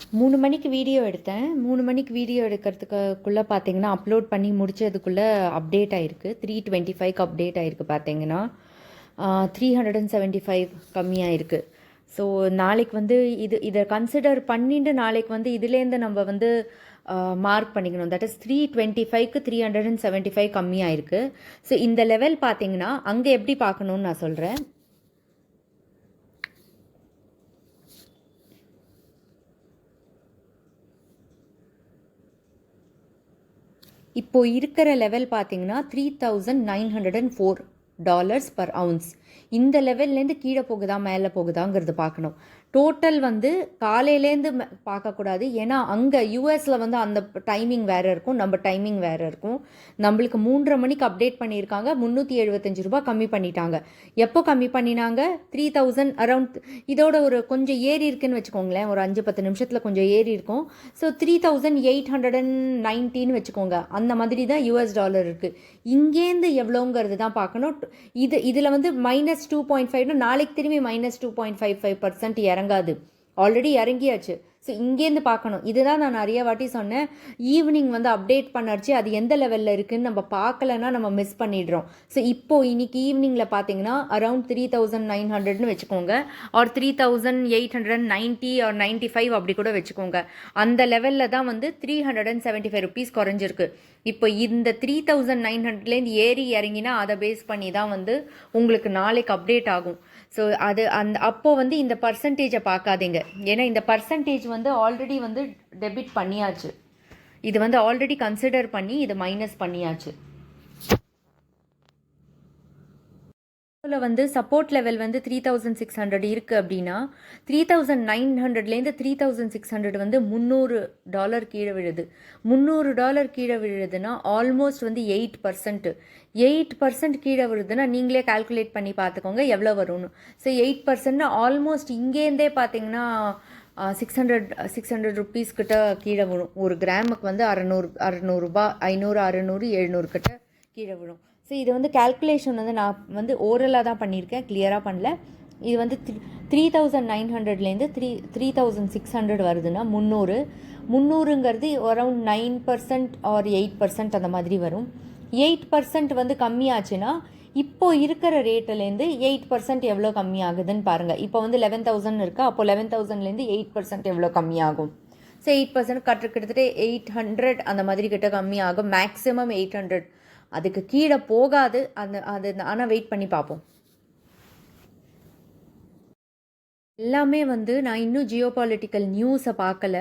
3 மணிக்கு வீடியோ எடுத்தேன். 3 மணிக்கு வீடியோ எடுக்கிறதுக்குள்ளே பார்த்தீங்கன்னா, அப்லோட் பண்ணி முடிச்சதுக்குள்ளே அப்டேட் ஆயிருக்கு. 3:25க்கு அப்டேட் ஆயிருக்கு பார்த்தீங்கன்னா. 375 கம்மியாயிருக்கு. ஸோ நாளைக்கு வந்து இதை கன்சிடர் பண்ணிட்டு நாளைக்கு வந்து இதுலேருந்து நம்ம வந்து மார்க் பண்ணிக்கணும். தட் இஸ் 325க்கு 375 கம்மியாயிருக்கு. ஸோ இந்த லெவல் பார்த்தீங்கன்னா அங்கே எப்படி பார்க்கணுன்னு நான் சொல்கிறேன். இப்போ இருக்கிற லெவல் பார்த்தீங்கன்னா $3,904 பர் அவுன்ஸ். இந்த லெவல்லேருந்து கீழே போகுதா மேலே போகுதாங்கிறது பார்க்கணும். டோட்டல் வந்து காலையிலேருந்து பார்க்கக்கூடாது. ஏன்னா அங்கே யூஎஸில் வந்து அந்த டைமிங் வேறு இருக்கும், நம்ம டைமிங் வேறு இருக்கும். நம்மளுக்கு 3:30 மணிக்கு அப்டேட் பண்ணியிருக்காங்க. $375 கம்மி பண்ணிட்டாங்க. எப்போ கம்மி பண்ணினாங்க? 3000 அரவுண்ட். இதோட ஒரு கொஞ்சம் ஏறி இருக்குன்னு வச்சுக்கோங்களேன். ஒரு 5-10 நிமிஷத்தில் கொஞ்சம் ஏறி இருக்கும். ஸோ 3890 வச்சுக்கோங்க. அந்த மாதிரி தான் யூஎஸ் டாலர் இருக்குது. இங்கேருந்து எவ்வளோங்கிறது தான் பார்க்கணும். இதில் வந்து -2.5 நாளைக்கு திரும்பி -2.55% இறங்காது. ஆல்ரெடி இறங்கியாச்சு. ஸோ இங்கேருந்து பார்க்கணும். இதுதான் நான் நிறைய வாட்டி சொன்னேன். ஈவினிங் வந்து அப்டேட் பண்ணாச்சு, அது எந்த லெவலில் இருக்குதுன்னு நம்ம பார்க்கலன்னா நம்ம மிஸ் பண்ணிடுறோம். ஸோ இப்போது இன்னைக்கு ஈவினிங்கில் பார்த்தீங்கன்னா அரவுண்ட் 3900ன்னு வச்சுக்கோங்க, ஆர் 3890 ஆர் 95 அப்படி கூட வச்சுக்கோங்க. அந்த லெவலில் தான் வந்து $375 குறைஞ்சிருக்கு. இப்போ இந்த 3900லேருந்து ஏறி இறங்கினா அதை பேஸ் பண்ணி தான் வந்து உங்களுக்கு நாளைக்கு அப்டேட் ஆகும். ஸோ அப்போது வந்து இந்த பர்சன்டேஜை பார்க்காதீங்க. ஏன்னா இந்த பர்சன்டேஜ் வந்து ஆல்ரெடி வந்து டெபிட் பண்ணியாச்சு. இது வந்து ஆல்ரெடி கன்சிடர் பண்ணி இது மைனஸ் பண்ணியாச்சு. வந்து சப்போர்ட் லெவல் வந்து 3600 இருக்குது அப்படின்னா 3900லேருந்து 3600 வந்து $300 கீழே விழுது. $300 கீழே விழுதுன்னா ஆல்மோஸ்ட் வந்து 8% கீழே விழுதுன்னா நீங்களே கால்குலேட் பண்ணி பார்த்துக்கோங்க எவ்வளோ வரும்னு. ஸோ 8% ஆல்மோஸ்ட் இங்கேருந்தே பார்த்தீங்கன்னா 600 ருபீஸ் கிட்ட கீழே விழும். ஒரு கிராமுக்கு வந்து 600 ரூபாய், 500, 600, 700 கிட்ட கீழே விழும். ஸோ இது வந்து கால்குலேஷன் வந்து நான் வந்து ஓரலாக தான் பண்ணியிருக்கேன், கிளியராக பண்ணல. இது வந்து 3900லேருந்து 3600 வருதுன்னா 300ங்கிறது அரவுண்ட் 9% ஆர் 8% அந்த மாதிரி வரும். 8% வந்து கம்மியாச்சுன்னா இப்போ இருக்கிற ரேட்டிலேருந்து 8% எவ்வளோ கம்மியாகுதுன்னு பாருங்கள். இப்போ வந்து 11,000 இருக்கா, அப்போ 11,000லேருந்து 8% எவ்வளோ கம்மியாகும். ஸோ 8% கிட்டத்தட்ட 800 அந்த மாதிரி கிட்ட கம்மியாகும். மேக்ஸிமம் 800, அதுக்கு கீழே போகாது. அது ஆனால் வெயிட் பண்ணி பார்ப்போம். எல்லாமே வந்து நான் இன்னும் ஜியோபாலிட்டிக்கல் நியூஸை பார்க்கல.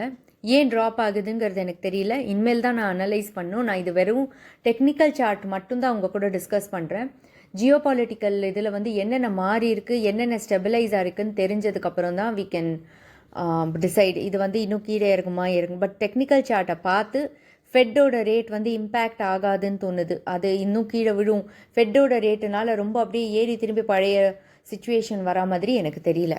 ஏன் ட்ராப் ஆகுதுங்கிறது எனக்கு தெரியல. இனிமேல் தான் நான் அனலைஸ் பண்ணணும். நான் இது வெறும் டெக்னிக்கல் சார்ட் மட்டும்தான் உங்கள் கூட டிஸ்கஸ் பண்ணுறேன். ஜியோபாலிட்டிக்கல் இதில் வந்து என்னென்ன மாறி இருக்குது, என்னென்ன ஸ்டெபிலைஸ் ஆகிருக்குன்னு தெரிஞ்சதுக்கப்புறம் தான் வி கேன் டிசைட் இது வந்து இன்னும் கீழே இறங்குமா இறங்கும். பட் டெக்னிக்கல் சார்ட்டை பார்த்து ஃபெட்டோட ரேட் வந்து இம்பேக்ட் ஆகாதுன்னு தோணுது. அது இன்னும் கீழே விழும். ஃபெட்டோட ரேட்டுனால ரொம்ப அப்படியே ஏறி திரும்பி பழைய சிச்சுவேஷன் வரா மாதிரி எனக்கு தெரியல.